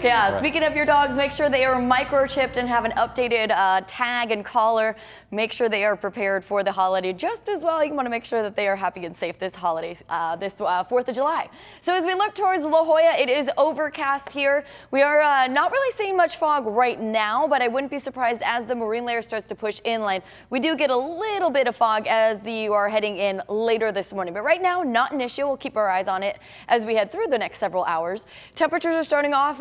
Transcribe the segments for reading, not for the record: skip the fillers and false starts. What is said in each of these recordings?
Yeah, Right. speaking of your dogs, make sure they are microchipped and have an updated tag and collar. Make sure they are prepared for the holiday just as well. You want to make sure that they are happy and safe this holiday, this 4th of July. So as we look towards La Jolla, it is overcast here. We are not really seeing much fog right now, but I wouldn't be surprised as the marine layer starts to push inland. We do get a little bit of fog as you are heading in later this morning, but right now, not an issue. We'll keep our eyes on it as we head through the next several hours. Temperatures are starting off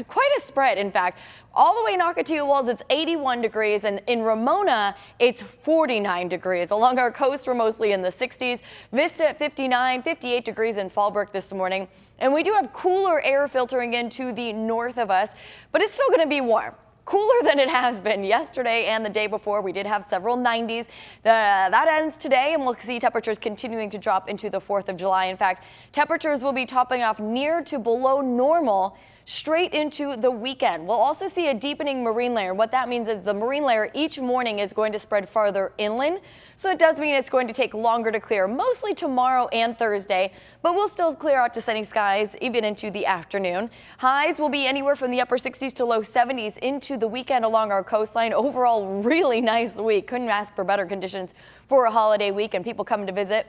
quite a spread, in fact. All the way in Ocotillo Walls, it's 81 degrees, and in Ramona, it's 49 degrees. Along our coast, we're mostly in the 60s. Vista at 59, 58 degrees in Fallbrook this morning. And we do have cooler air filtering into the north of us, but it's still going to be warm. Cooler than it has been yesterday and the day before. We did have several 90s. That ends today, and we'll see temperatures continuing to drop into the 4th of July. In fact, temperatures will be topping off near to below normal straight into the weekend. We'll also see a deepening marine layer. What that means is the marine layer each morning is going to spread farther inland. So it does mean it's going to take longer to clear, mostly tomorrow and Thursday, but we'll still clear out to sunny skies even into the afternoon. Highs will be anywhere from the upper 60s to low 70s into the weekend along our coastline. Overall, really nice week. Couldn't ask for better conditions for a holiday week and people coming to visit.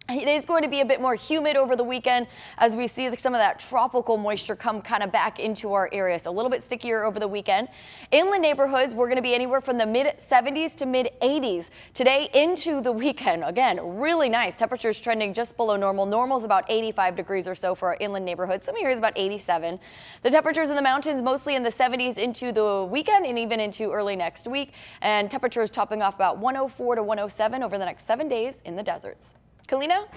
It is going to be a bit more humid over the weekend as we see some of that tropical moisture come kind of back into our area. So a little bit stickier over the weekend. Inland neighborhoods, we're going to be anywhere from the mid 70s to mid 80s today into the weekend. Again, really nice. Temperatures trending just below normal. Normal is about 85 degrees or so for our inland neighborhoods. Some areas about 87. The temperatures in the mountains mostly in the 70s into the weekend and even into early next week. And temperatures topping off about 104 to 107 over the next 7 days in the deserts. Kalina?